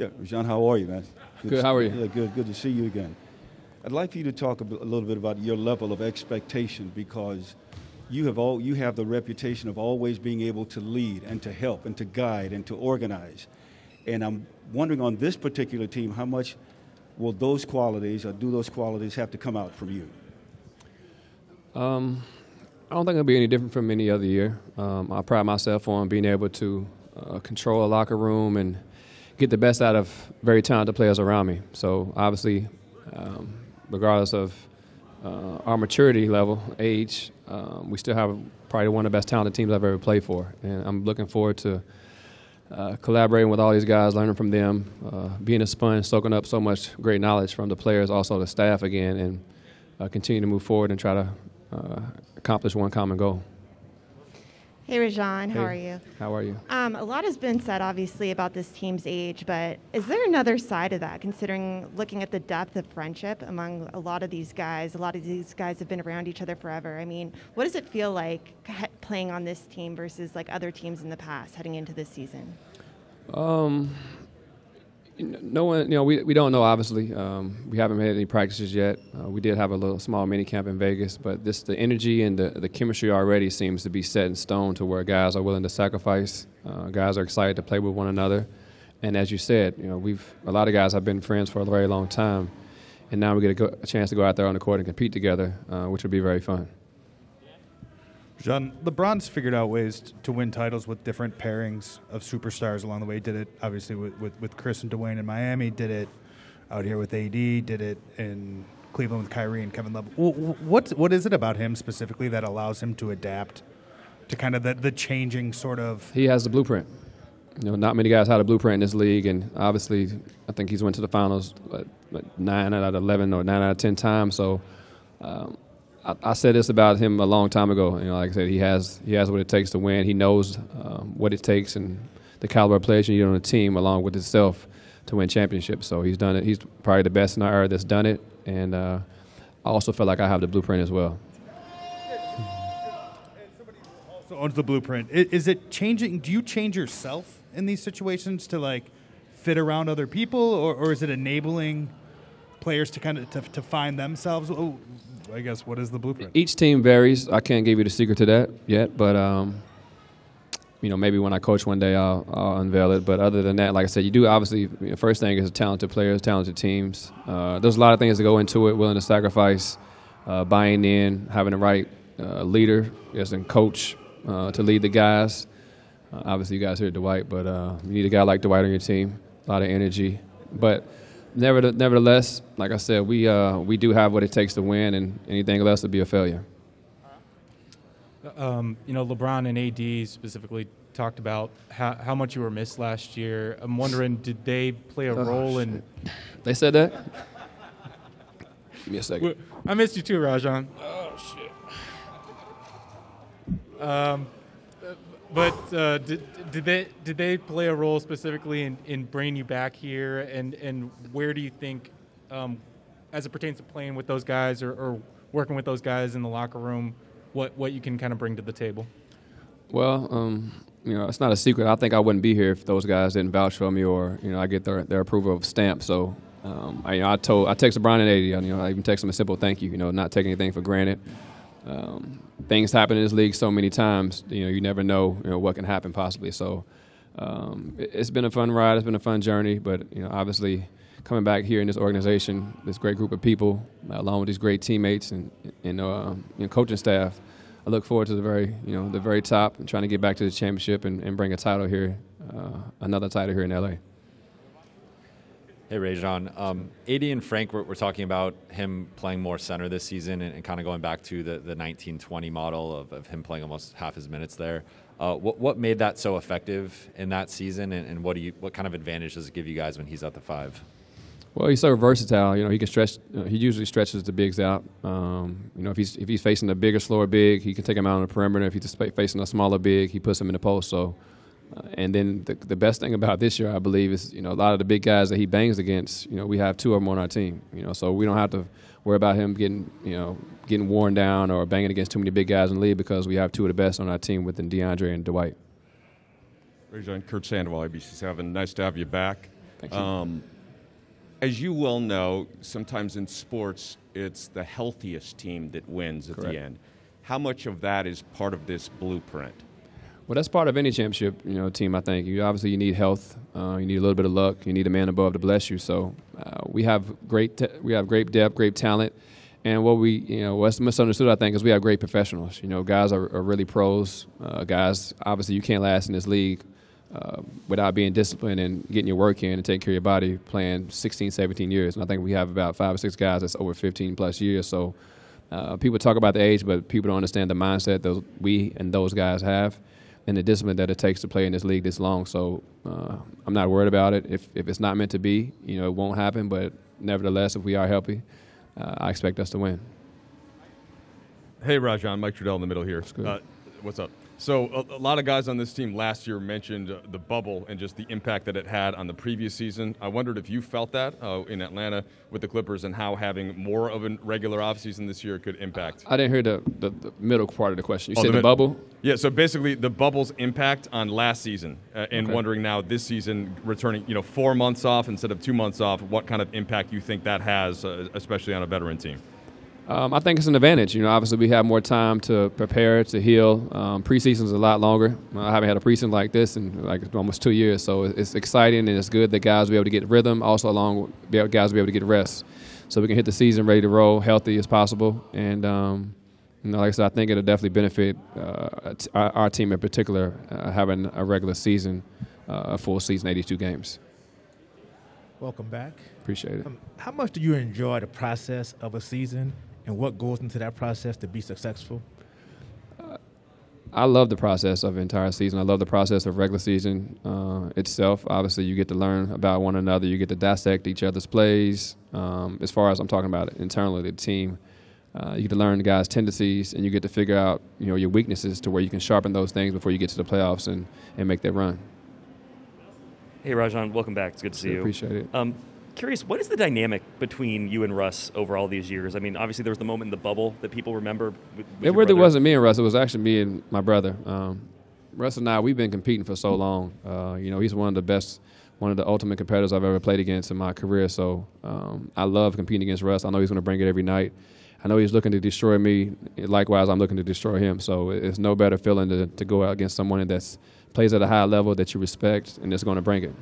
Yeah, Rajon, how are you, man? Good, how are you? Yeah, good to see you again. I'd like for you to talk a little bit about your level of expectation, because you have the reputation of always being able to lead and to help and to guide and to organize. And I'm wondering, on this particular team, how much will those qualities, or do those qualities have to come out from you? I don't think it'll be any different from any other year. I pride myself on being able to control a locker room and get the best out of very talented players around me. So obviously, regardless of our maturity level, age, we still have probably one of the best talented teams I've ever played for. And I'm looking forward to collaborating with all these guys, learning from them, being a sponge, soaking up so much great knowledge from the players, also the staff again, and continue to move forward and try to accomplish one common goal. Hey, Rajon, Hey, how are you? How are you? A lot has been said, obviously, about this team's age, but is there another side of that, considering looking at the depth of friendship among a lot of these guys? A lot of these guys have been around each other forever. I mean, what does it feel like playing on this team versus like other teams in the past heading into this season? No one, we don't know, obviously. We haven't had any practices yet. We did have a little small mini camp in Vegas, but the energy and the chemistry already seems to be set in stone to where guys are willing to sacrifice. Guys are excited to play with one another. And as you said, a lot of guys have been friends for a very long time, and now we get a chance to go out there on the court and compete together, which will be very fun. John, LeBron's figured out ways to win titles with different pairings of superstars along the way. Did it, obviously, with Chris and Dwayne in Miami. Did it out here with AD. Did it in Cleveland with Kyrie and Kevin Love. What is it about him specifically that allows him to adapt to kind of the changing sort of... He has the blueprint. Not many guys had a blueprint in this league, and obviously I think he's went to the finals 9 out of 11 or 9 out of 10 times, so... I said this about him a long time ago. Like I said, he has what it takes to win. He knows what it takes and the caliber of players you need on a team, along with himself, to win championships. So he's done it. He's probably the best in our era that's done it. And I also feel like I have the blueprint as well. Somebody also owns the blueprint. Is it changing? Do you change yourself in these situations to like fit around other people, or is it enabling players to kind of to find themselves? I guess, what is the blueprint? Each team varies. I can't give you the secret to that yet, but maybe when I coach one day I'll unveil it. But other than that, like I said, you do obviously. First thing is talented players, talented teams. There's a lot of things that go into it. Willing to sacrifice, buying in, having the right leader, and coach to lead the guys. Obviously, you guys hear Dwight, but you need a guy like Dwight on your team. A lot of energy, but. Nevertheless, like I said, we do have what it takes to win, and anything else would be a failure. LeBron and AD specifically talked about how much you were missed last year. I'm wondering, did they play a role in... They said that? Give me a second. I missed you too, Rajon. Oh, shit. But did they play a role specifically in bringing you back here, and where do you think, as it pertains to playing with those guys or working with those guys in the locker room, what you can kind of bring to the table? Well, it's not a secret. I think I wouldn't be here if those guys didn't vouch for me, or I get their approval of stamp. So I texted LeBron and AD. I even texted them a simple thank you. Not taking anything for granted. Things happen in this league so many times, you never know, what can happen possibly. So it's been a fun ride. It's been a fun journey. But, obviously coming back here in this organization, this great group of people, along with these great teammates and coaching staff, I look forward to the very top and trying to get back to the championship and bring a title here, another title here in L.A. Hey, Rajon. AD and Frank were talking about him playing more center this season and kind of going back to the 19-20 model of him playing almost half his minutes there. What made that so effective in that season, and what kind of advantage does it give you guys when he's at the 5? Well, he's so versatile. He can stretch. He usually stretches the bigs out. If he's facing a bigger, slower big, he can take him out on the perimeter. If he's facing a smaller big, he puts him in the post. So. And then the best thing about this year, I believe, is a lot of the big guys that he bangs against. We have 2 of them on our team. So we don't have to worry about him getting worn down or banging against too many big guys in the league, because we have 2 of the best on our team within DeAndre and Dwight. Rajon, Kurt Sandoval, ABC7. Nice to have you back. Thank you. As you well know, sometimes in sports, it's the healthiest team that wins at Correct. the end. How much of that is part of this blueprint? Well, that's part of any championship, team. I think you need health. You need a little bit of luck. You need a man above to bless you. So we have great depth, great talent, and what's misunderstood, I think, is we have great professionals. Guys are really pros. Guys, obviously, you can't last in this league without being disciplined and getting your work in and taking care of your body, playing 16, 17 years. And I think we have about 5 or 6 guys that's over 15 plus years. So people talk about the age, but people don't understand the mindset we and those guys have, and the discipline that it takes to play in this league this long. So I'm not worried about it. If it's not meant to be, it won't happen. But nevertheless, if we are healthy, I expect us to win. Hey, Rajon, Mike Trudell in the middle here. good. What's up? So a lot of guys on this team last year mentioned the bubble and just the impact that it had on the previous season. I wondered if you felt that in Atlanta with the Clippers and how having more of a regular offseason this year could impact. I didn't hear the middle part of the question. You said the the bubble? Yeah, so basically the bubble's impact on last season and Okay. wondering now this season returning 4 months off instead of 2 months off, what kind of impact you think that has, especially on a veteran team. I think it's an advantage. Obviously we have more time to prepare, to heal. Preseason is a lot longer. I haven't had a preseason like this in almost 2 years, so it's exciting and it's good that guys will be able to get rhythm. Also, guys will be able to get rest, so we can hit the season ready to roll, healthy as possible. And like I said, I think it'll definitely benefit our team in particular having a regular season, a full season, 82 games. Welcome back. Appreciate it. How much do you enjoy the process of a season, and what goes into that process to be successful? I love the process of the entire season. I love the process of regular season itself. Obviously, you get to learn about one another. You get to dissect each other's plays. As far as I'm talking about internally, the team, you get to learn the guys' tendencies, and you get to figure out your weaknesses to where you can sharpen those things before you get to the playoffs and make that run. Hey, Rajon, welcome back. It's good to see you. Appreciate it. Curious, what is the dynamic between you and Russ over all these years? I mean, obviously there was the moment in the bubble that people remember. With It your really brother. wasn't me and Russ. It was actually me and my brother. Russ and I, we've been competing for so long. He's one of the best, one of the ultimate competitors I've ever played against in my career. So I love competing against Russ. I know he's going to bring it every night. I know he's looking to destroy me. Likewise, I'm looking to destroy him. So it's no better feeling to go out against someone that plays at a high level that you respect and that's going to bring it.